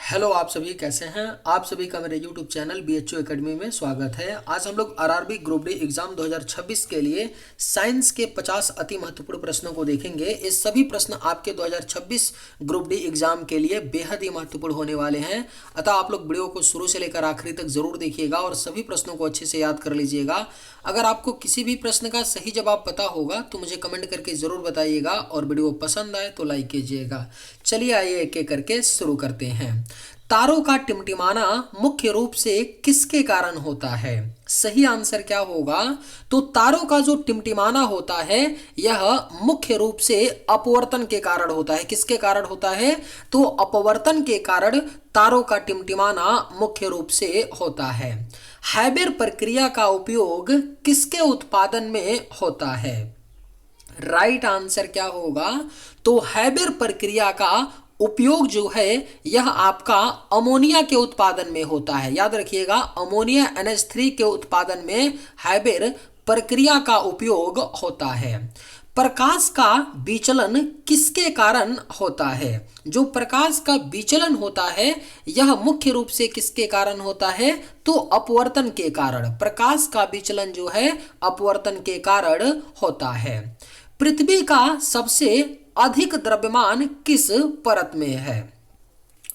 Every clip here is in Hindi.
हेलो, आप सभी कैसे हैं। आप सभी का मेरे YouTube चैनल BHU एकेडमी में स्वागत है। आज हम लोग आरआरबी ग्रुप डी एग्जाम 2026 के लिए साइंस के 50 अति महत्वपूर्ण प्रश्नों को देखेंगे। ये सभी प्रश्न आपके 2026 ग्रुप डी एग्जाम के लिए बेहद ही महत्वपूर्ण होने वाले हैं। अतः आप लोग वीडियो को शुरू से लेकर आखिरी तक जरूर देखिएगा और सभी प्रश्नों को अच्छे से याद कर लीजिएगा। अगर आपको किसी भी प्रश्न का सही जवाब पता होगा तो मुझे कमेंट करके जरूर बताइएगा और वीडियो पसंद आए तो लाइक कीजिएगा। चलिए आइए एक एक करके शुरू करते हैं। तारों का टिमटिमाना मुख्य रूप से किसके कारण होता है? सही आंसर क्या होगा? तो तारों का जो टिमटिमाना होता है यह मुख्य रूप से अपवर्तन के कारण होता है। किसके कारण होता है? तो अपवर्तन के कारण तारों का टिमटिमाना मुख्य रूप से होता है। हैबर प्रक्रिया का उपयोग किसके उत्पादन में होता है? राइट आंसर क्या होगा? तो हैबर प्रक्रिया का उपयोग जो है यह आपका अमोनिया के उत्पादन में होता है। याद रखिएगा, अमोनिया NH3 के उत्पादन में हैबर प्रक्रिया का उपयोग होता है। प्रकाश का विचलन किसके कारण होता है? जो प्रकाश का विचलन होता है यह मुख्य रूप से किसके कारण होता है? तो अपवर्तन के कारण। प्रकाश का विचलन जो है अपवर्तन के कारण होता है। पृथ्वी का सबसे अधिक द्रव्यमान किस परत में है?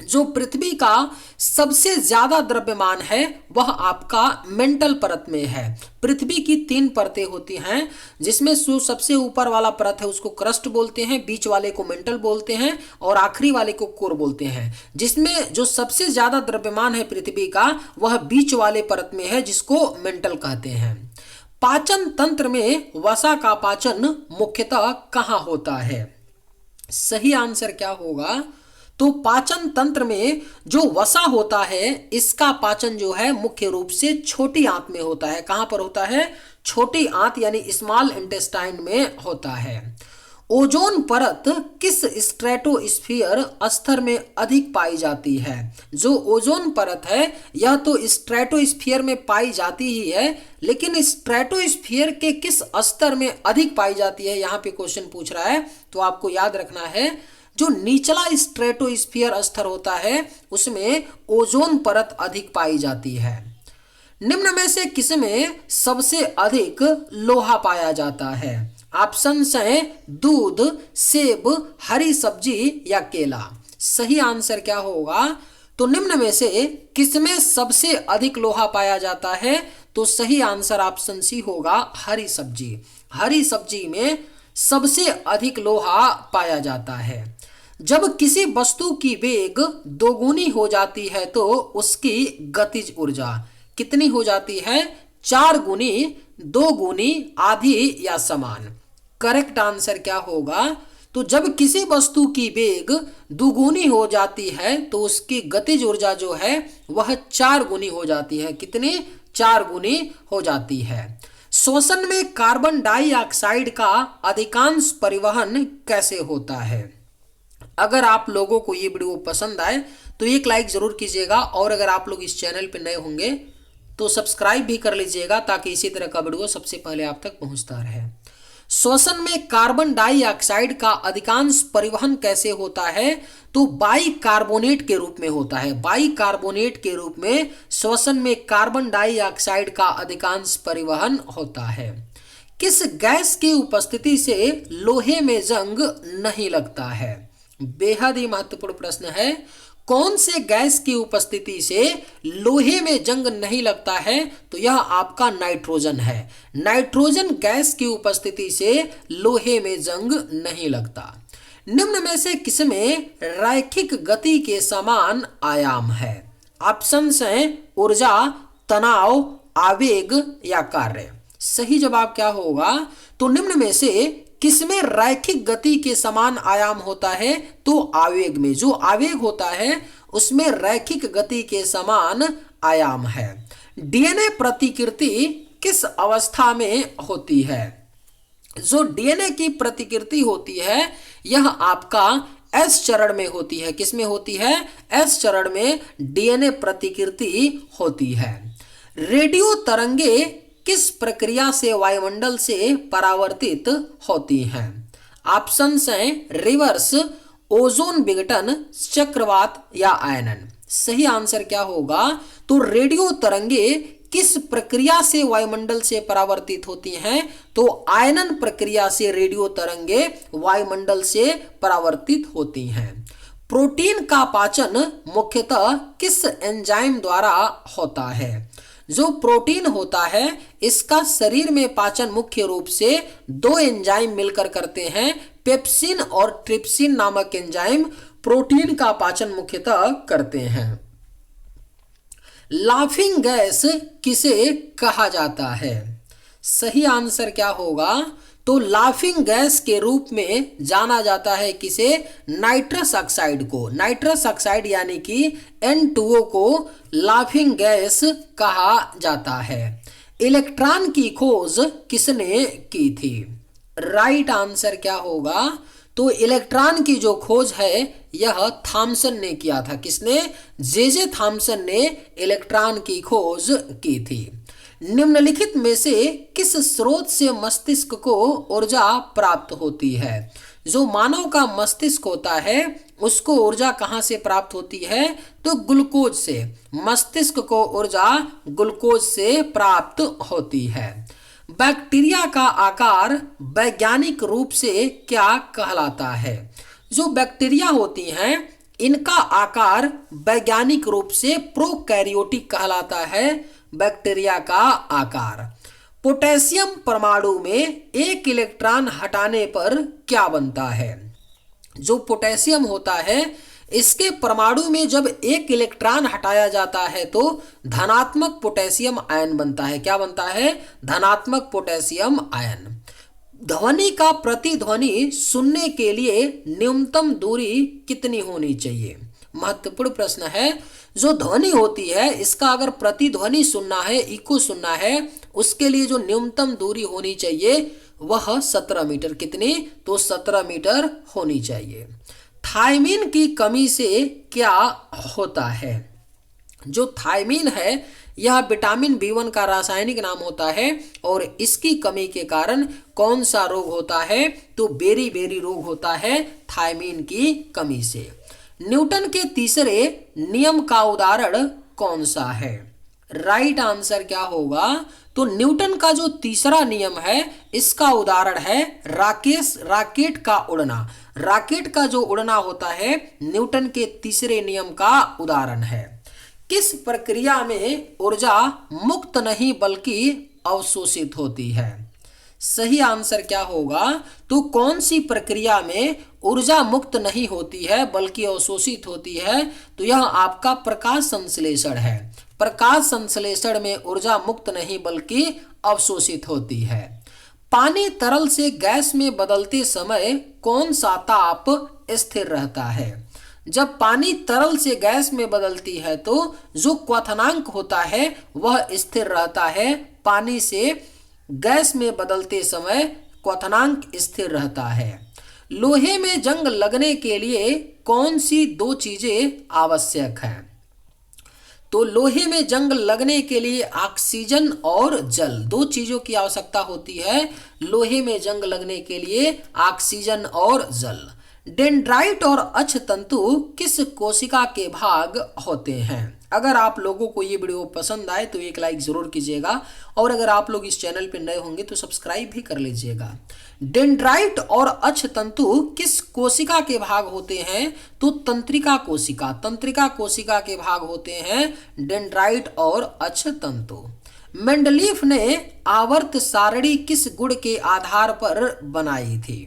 जो पृथ्वी का सबसे ज्यादा द्रव्यमान है वह आपका मेंटल परत में है। पृथ्वी की 3 परतें होती हैं, जिसमें जो सबसे ऊपर वाला परत है उसको क्रस्ट बोलते हैं, बीच वाले को मेंटल बोलते हैं और आखिरी वाले को कोर बोलते हैं। जिसमें जो सबसे ज्यादा द्रव्यमान है पृथ्वी का वह बीच वाले परत में है, जिसको मेंटल कहते हैं। पाचन तंत्र में वसा का पाचन मुख्यतः कहाँ होता है? सही आंसर क्या होगा? तो पाचन तंत्र में जो वसा होता है इसका पाचन जो है मुख्य रूप से छोटी आंत में होता है। कहां पर होता है? छोटी आंत यानी स्मॉल इंटेस्टाइन में होता है। ओजोन परत किस स्ट्रेटोस्फीयर स्तर में अधिक पाई जाती है? जो ओजोन परत है यह तो स्ट्रेटोस्फीयर में पाई जाती ही है, लेकिन स्ट्रेटोस्फीयर के किस स्तर में अधिक पाई जाती है, यहाँ पे क्वेश्चन पूछ रहा है। तो आपको याद रखना है जो निचला स्ट्रेटोस्फीयर स्तर होता है उसमें ओजोन परत अधिक पाई जाती है। निम्न में से किसमें सबसे अधिक लोहा पाया जाता है? ऑप्शंस हैं दूध, सेब, हरी सब्जी या केला। सही आंसर क्या होगा? तो निम्न में से किसमें सबसे अधिक लोहा पाया जाता है? तो सही आंसर ऑप्शन सी होगा, हरी सब्जी। हरी सब्जी में सबसे अधिक लोहा पाया जाता है। जब किसी वस्तु की वेग दोगुनी हो जाती है तो उसकी गतिज ऊर्जा कितनी हो जाती है? 4 गुनी, 2 गुनी, आधी या समान। करेक्ट आंसर क्या होगा? तो जब किसी वस्तु की वेग दुगुनी हो जाती है तो उसकी गतिज ऊर्जा जो है वह 4 गुनी हो जाती है। कितनी? 4 गुनी हो जाती है। श्वसन में कार्बन डाइऑक्साइड का अधिकांश परिवहन कैसे होता है? अगर आप लोगों को ये वीडियो पसंद आए तो एक लाइक जरूर कीजिएगा और अगर आप लोग इस चैनल पर नए होंगे तो सब्सक्राइब भी कर लीजिएगा ताकि इसी तरह का वीडियो सबसे पहले आप तक पहुंचता रहे। श्वसन में कार्बन डाइऑक्साइड का अधिकांश परिवहन कैसे होता है? तो बाइकार्बोनेट के रूप में होता है। बाइकार्बोनेट के रूप में श्वसन में कार्बन डाइऑक्साइड का अधिकांश परिवहन होता है। किस गैस की उपस्थिति से लोहे में जंग नहीं लगता है? बेहद ही महत्वपूर्ण प्रश्न है। कौन से गैस की उपस्थिति से लोहे में जंग नहीं लगता है? तो यह आपका नाइट्रोजन है। नाइट्रोजन गैस की उपस्थिति से लोहे में जंग नहीं लगता। निम्न में से किसमें रैखिक गति के समान आयाम है? ऑप्शंस हैं ऊर्जा, तनाव, आवेग या कार्य। सही जवाब क्या होगा? तो निम्न में से किसमें रैखिक गति के समान आयाम होता है? तो आवेग में। जो आवेग होता है उसमें रैखिक गति के समान आयाम है। डीएनए प्रतिकृति किस अवस्था में होती है? जो डीएनए की प्रतिकृति होती है यह आपका एस चरण में होती है। किसमें होती है? एस चरण में डीएनए प्रतिकृति होती है। रेडियो तरंगे किस प्रक्रिया से वायुमंडल से परावर्तित होती हैं? ऑप्शंस हैं रिवर्स, ओजोन विघटन, चक्रवात या आयनन। सही आंसर क्या होगा? तो रेडियो तरंगे किस प्रक्रिया से वायुमंडल से परावर्तित होती हैं? तो आयनन प्रक्रिया से रेडियो तरंगे वायुमंडल से परावर्तित होती हैं। प्रोटीन का पाचन मुख्यतः किस एंजाइम द्वारा होता है? जो प्रोटीन होता है इसका शरीर में पाचन मुख्य रूप से दो एंजाइम मिलकर करते हैं। पेप्सिन और ट्रिप्सिन नामक एंजाइम प्रोटीन का पाचन मुख्यतः करते हैं। लाफिंग गैस किसे कहा जाता है? सही आंसर क्या होगा? तो लाफिंग गैस के रूप में जाना जाता है किसे? नाइट्रस ऑक्साइड को। नाइट्रस ऑक्साइड यानी कि N2O को लाफिंग गैस कहा जाता है। इलेक्ट्रॉन की खोज किसने की थी? राइट आंसर क्या होगा? तो इलेक्ट्रॉन की जो खोज है यह थॉमसन ने किया था। किसने? जे थॉमसन ने इलेक्ट्रॉन की खोज की थी। निम्नलिखित में से किस स्रोत से मस्तिष्क को ऊर्जा प्राप्त होती है? जो मानव का मस्तिष्क होता है उसको ऊर्जा कहाँ से प्राप्त होती है? तो ग्लूकोज से। मस्तिष्क को ऊर्जा ग्लूकोज से प्राप्त होती है। बैक्टीरिया का आकार वैज्ञानिक रूप से क्या कहलाता है? जो बैक्टीरिया होती हैं इनका आकार वैज्ञानिक रूप से प्रोकैरियोटिक कहलाता है। बैक्टीरिया का आकार। पोटेशियम परमाणु में एक इलेक्ट्रॉन हटाने पर क्या बनता है? जो पोटेशियम होता है इसके परमाणु में जब एक इलेक्ट्रॉन हटाया जाता है तो धनात्मक पोटेशियम आयन बनता है। क्या बनता है? धनात्मक पोटेशियम आयन। ध्वनि का प्रतिध्वनि सुनने के लिए न्यूनतम दूरी कितनी होनी चाहिए? महत्वपूर्ण प्रश्न है। जो ध्वनि होती है इसका अगर प्रतिध्वनि सुनना है, इको सुनना है, उसके लिए जो न्यूनतम दूरी होनी चाहिए वह 17 मीटर। कितनी? तो 17 मीटर होनी चाहिए। थायमीन की कमी से क्या होता है? जो थायमीन है यह विटामिन B1 का रासायनिक नाम होता है और इसकी कमी के कारण कौन सा रोग होता है? तो बेरी रोग होता है थायमीन की कमी से। न्यूटन के तीसरे नियम का उदाहरण कौन सा है? राइट आंसर क्या होगा? तो न्यूटन का जो तीसरा नियम है इसका उदाहरण है राकेट का उड़ना। राकेट का जो उड़ना होता है न्यूटन के तीसरे नियम का उदाहरण है। किस प्रक्रिया में ऊर्जा मुक्त नहीं बल्कि अवशोषित होती है? सही आंसर क्या होगा? तो कौन सी प्रक्रिया में ऊर्जा मुक्त नहीं होती है बल्कि अवशोषित होती है? तो यह आपका प्रकाश संश्लेषण है। प्रकाश संश्लेषण में ऊर्जा मुक्त नहीं बल्कि अवशोषित होती है। पानी तरल से गैस में बदलते समय कौन सा ताप स्थिर रहता है? जब पानी तरल से गैस में बदलती है तो जो क्वथनांक होता है वह स्थिर रहता है। पानी से गैस में बदलते समय क्वथनांक स्थिर रहता है। लोहे में जंग लगने के लिए कौन सी दो चीजें आवश्यक हैं? तो लोहे में जंग लगने के लिए ऑक्सीजन और जल, दो चीजों की आवश्यकता होती है लोहे में जंग लगने के लिए, ऑक्सीजन और जल। डेंड्राइट और अक्षतंतु किस कोशिका के भाग होते हैं? अगर आप लोगों को ये वीडियो पसंद आए तो एक लाइक जरूर कीजिएगा और अगर आप लोग इस चैनल पे नए होंगे तो सब्सक्राइब भी कर लीजिएगा। डेंड्राइट और अक्षतंतु किस कोशिका के भाग होते हैं? तो तंत्रिका कोशिका। तंत्रिका कोशिका के भाग होते हैं डेंड्राइट और अक्षतंतु। मेंडलीफ ने आवर्त सारणी किस गुण के आधार पर बनाई थी?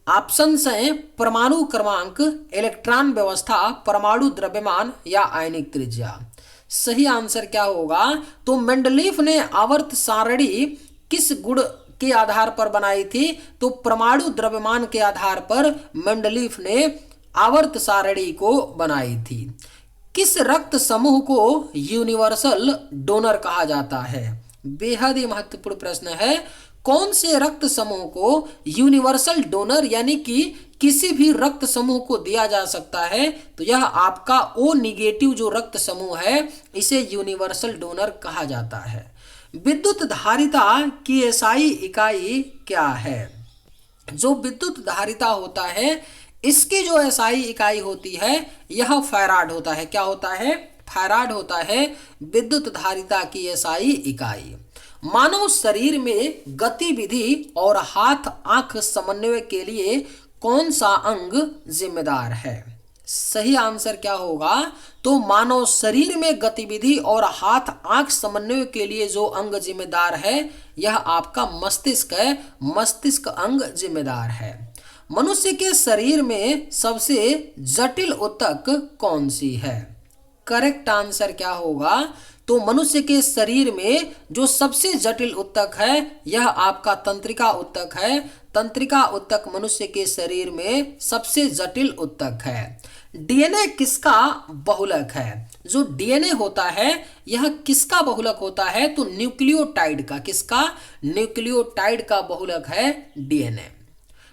ऑप्शन है परमाणु क्रमांक, इलेक्ट्रॉन व्यवस्था, परमाणु द्रव्यमान या आयनिक त्रिज्या। सही आंसर क्या होगा? तो मेंडलीफ ने आवर्त सारणी किस गुण के आधार पर बनाई थी? तो परमाणु द्रव्यमान के आधार पर मेंडलीफ ने आवर्त सारणी को बनाई थी। किस रक्त समूह को यूनिवर्सल डोनर कहा जाता है? बेहद ही महत्वपूर्ण प्रश्न है। कौन से रक्त समूह को यूनिवर्सल डोनर यानी कि किसी भी रक्त समूह को दिया जा सकता है? तो यह आपका O निगेटिव जो रक्त समूह है इसे यूनिवर्सल डोनर कहा जाता है। विद्युत धारिता की एसआई इकाई क्या है? जो विद्युत धारिता होता है इसकी जो एसआई इकाई होती है यह फैराड होता है। क्या होता है? फैराड होता है विद्युत धारिता की एसआई इकाई। मानव शरीर में गतिविधि और हाथ आंख समन्वय के लिए कौन सा अंग जिम्मेदार है? सही आंसर क्या होगा? तो मानव शरीर में गतिविधि और हाथ आंख समन्वय के लिए जो अंग जिम्मेदार है यह आपका मस्तिष्क है। मस्तिष्क अंग जिम्मेदार है। मनुष्य के शरीर में सबसे जटिल ऊतक कौन सी है? करेक्ट आंसर क्या होगा? तो मनुष्य के शरीर में जो सबसे जटिल ऊतक है यह आपका तंत्रिका ऊतक है। तंत्रिका ऊतक मनुष्य के शरीर में सबसे जटिल ऊतक है। डीएनए किसका बहुलक है? जो डीएनए होता है यह किसका बहुलक होता है? तो न्यूक्लियोटाइड का। किसका? न्यूक्लियोटाइड का बहुलक है डीएनए।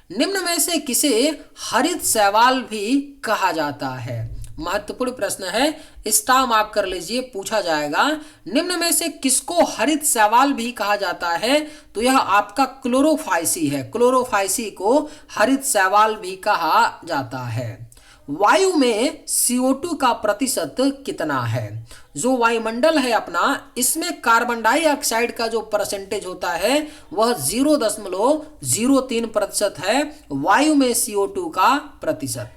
निम्न में से किसे हरित शैवाल भी कहा जाता है? महत्वपूर्ण प्रश्न है, स्टार मार्क कर लीजिए, पूछा जाएगा। निम्न में से किसको हरित शैवाल भी कहा जाता है? तो यह आपका क्लोरोफाइसी है। क्लोरोफाइसी को हरित शैवाल भी कहा जाता है। वायु में CO2 का प्रतिशत कितना है? जो वायुमंडल है अपना, इसमें कार्बन डाइऑक्साइड का जो परसेंटेज होता है वह 0.03% है। वायु में CO2 का प्रतिशत।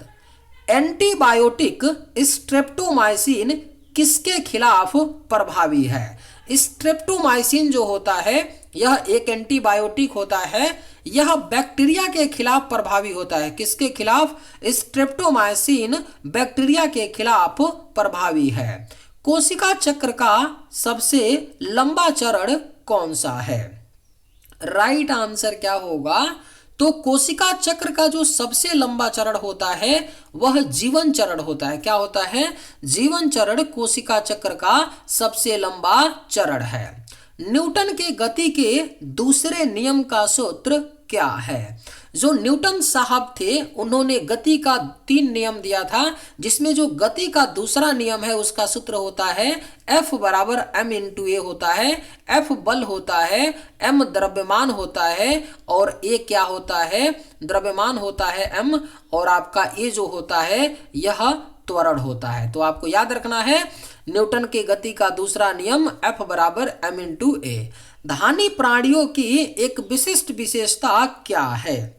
एंटीबायोटिक स्ट्रेप्टोमाइसिन किसके खिलाफ प्रभावी है? स्ट्रेप्टोमाइसिन जो होता है यह एक एंटीबायोटिक होता है। यह बैक्टीरिया के खिलाफ प्रभावी होता है। किसके खिलाफ? स्ट्रेप्टोमाइसिन बैक्टीरिया के खिलाफ प्रभावी है। कोशिका चक्र का सबसे लंबा चरण कौन सा है? राइट आंसर क्या होगा? तो कोशिका चक्र का जो सबसे लंबा चरण होता है वह जीवन चरण होता है। क्या होता है? जीवन चरण कोशिका चक्र का सबसे लंबा चरण है। न्यूटन के गति के दूसरे नियम का सूत्र क्या है? जो न्यूटन साहब थे उन्होंने गति का 3 नियम दिया था, जिसमें जो गति का दूसरा नियम है उसका सूत्र होता है F बराबर m×a होता है। F बल होता है, m द्रव्यमान होता है और a क्या होता है? द्रव्यमान होता है m, और आपका a जो होता है यह त्वरण होता है। तो आपको याद रखना है न्यूटन के गति का दूसरा नियम F बराबर m×a। धानी प्राणियों की एक विशिष्ट विशेषता क्या है?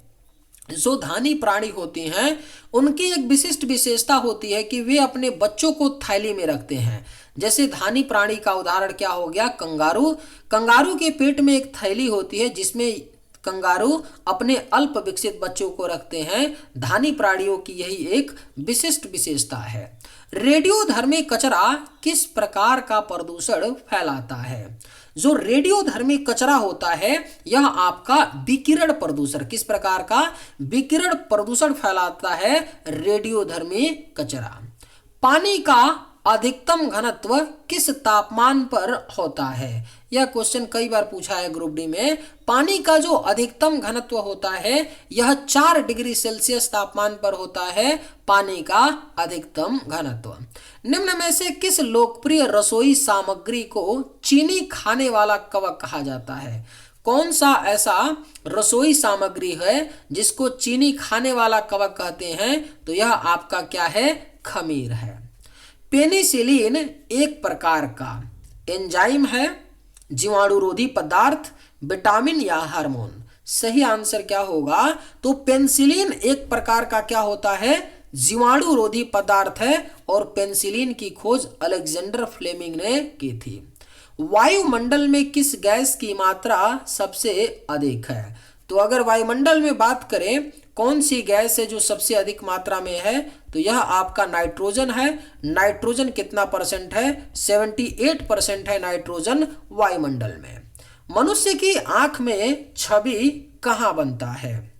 जो धानी प्राणी होती हैं उनकी एक विशिष्ट विशेषता होती है कि वे अपने बच्चों को थैली में रखते हैं। जैसे धानी प्राणी का उदाहरण क्या हो गया? कंगारू। कंगारू के पेट में एक थैली होती है जिसमें कंगारू अपने अल्प विकसित बच्चों को रखते हैं। धानी प्राणियों की यही एक विशिष्ट विशेषता है। रेडियोधर्मी कचरा किस प्रकार का प्रदूषण फैलाता है? जो रेडियोधर्मी कचरा होता है यह आपका विकिरण प्रदूषण, किस प्रकार का? विकिरण प्रदूषण फैलाता है रेडियोधर्मी कचरा। पानी का अधिकतम घनत्व किस तापमान पर होता है? यह क्वेश्चन कई बार पूछा है ग्रुप डी में। पानी का जो अधिकतम घनत्व होता है यह 4 डिग्री सेल्सियस तापमान पर होता है। पानी का अधिकतम घनत्व। निम्न में से किस लोकप्रिय रसोई सामग्री को चीनी खाने वाला कवक कहा जाता है? कौन सा ऐसा रसोई सामग्री है जिसको चीनी खाने वाला कवक कहते हैं? तो यह आपका क्या है? खमीर है। पेनिसिलिन एक प्रकार का एंजाइम है, जीवाणुरोधी पदार्थ, विटामिन या हार्मोन? सही आंसर क्या होगा? तो पेनिसिलिन एक प्रकार का क्या होता है? जीवाणुरोधी पदार्थ है, और पेनिसिलिन की खोज अलेक्जेंडर फ्लेमिंग ने की थी। वायुमंडल में किस गैस की मात्रा सबसे अधिक है? तो अगर वायुमंडल में बात करें कौन सी गैस है जो सबसे अधिक मात्रा में है, तो यह आपका नाइट्रोजन है। नाइट्रोजन कितना परसेंट है? 78% है नाइट्रोजन वायुमंडल में। मनुष्य की आंख में छवि कहाँ बनता है?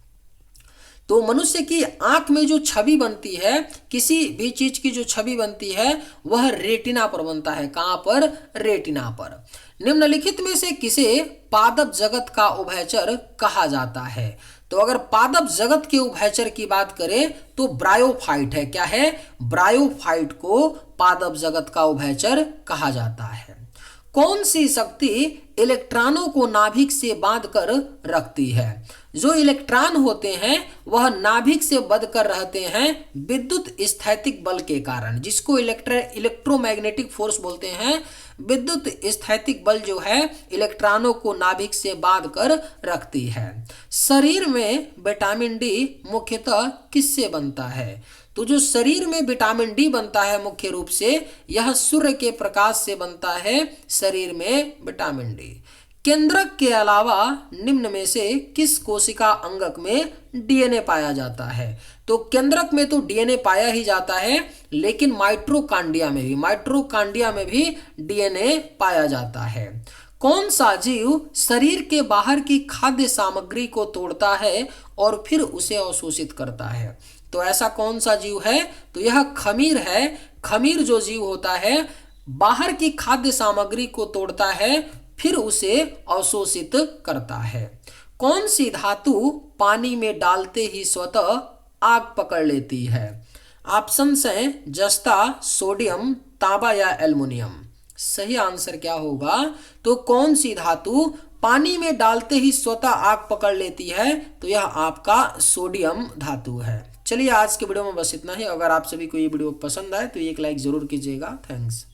तो मनुष्य की आंख में जो छवि बनती है, किसी भी चीज की जो छवि बनती है वह रेटिना पर बनता है। कहाँ पर? रेटिना पर। निम्नलिखित में से किसे पादप जगत का उभयचर कहा जाता है? तो अगर पादप जगत के उभयचर की बात करें तो ब्रायोफाइट है। क्या है? ब्रायोफाइट को पादप जगत का उभयचर कहा जाता है। कौन सी शक्ति इलेक्ट्रॉनों को नाभिक से बांधकर रखती है? जो इलेक्ट्रॉन होते हैं वह नाभिक से बंधकर रहते हैं विद्युत स्थैतिक बल के कारण, जिसको इलेक्ट्रोमैग्नेटिक फोर्स बोलते हैं। विद्युत स्थैतिक बल जो है इलेक्ट्रॉनों को नाभिक से बांधकर रखती है। शरीर में विटामिन डी मुख्यतः किससे बनता है? तो जो शरीर में विटामिन डी बनता है मुख्य रूप से यह सूर्य के प्रकाश से बनता है। शरीर में विटामिन डी। केंद्रक के अलावा निम्न में से किस कोशिका अंगक में डीएनए पाया जाता है? तो केंद्रक में तो डीएनए पाया ही जाता है, लेकिन माइटोकॉन्ड्रिया में भी डीएनए पाया जाता है। कौन सा जीव शरीर के बाहर की खाद्य सामग्री को तोड़ता है और फिर उसे अवशोषित करता है? तो ऐसा कौन सा जीव है? तो यह खमीर है। खमीर जो जीव होता है बाहर की खाद्य सामग्री को तोड़ता है फिर उसे अवशोषित करता है। कौन सी धातु पानी में डालते ही स्वतः आग पकड़ लेती है? ऑप्शंस हैं जस्ता, सोडियम, तांबा या एल्युमिनियम। सही आंसर क्या होगा? तो कौन सी धातु पानी में डालते ही स्वतः आग पकड़ लेती है? तो यह आपका सोडियम धातु है। चलिए आज के वीडियो में बस इतना ही। अगर आप सभी को ये वीडियो पसंद आए तो एक लाइक जरूर कीजिएगा। थैंक्स।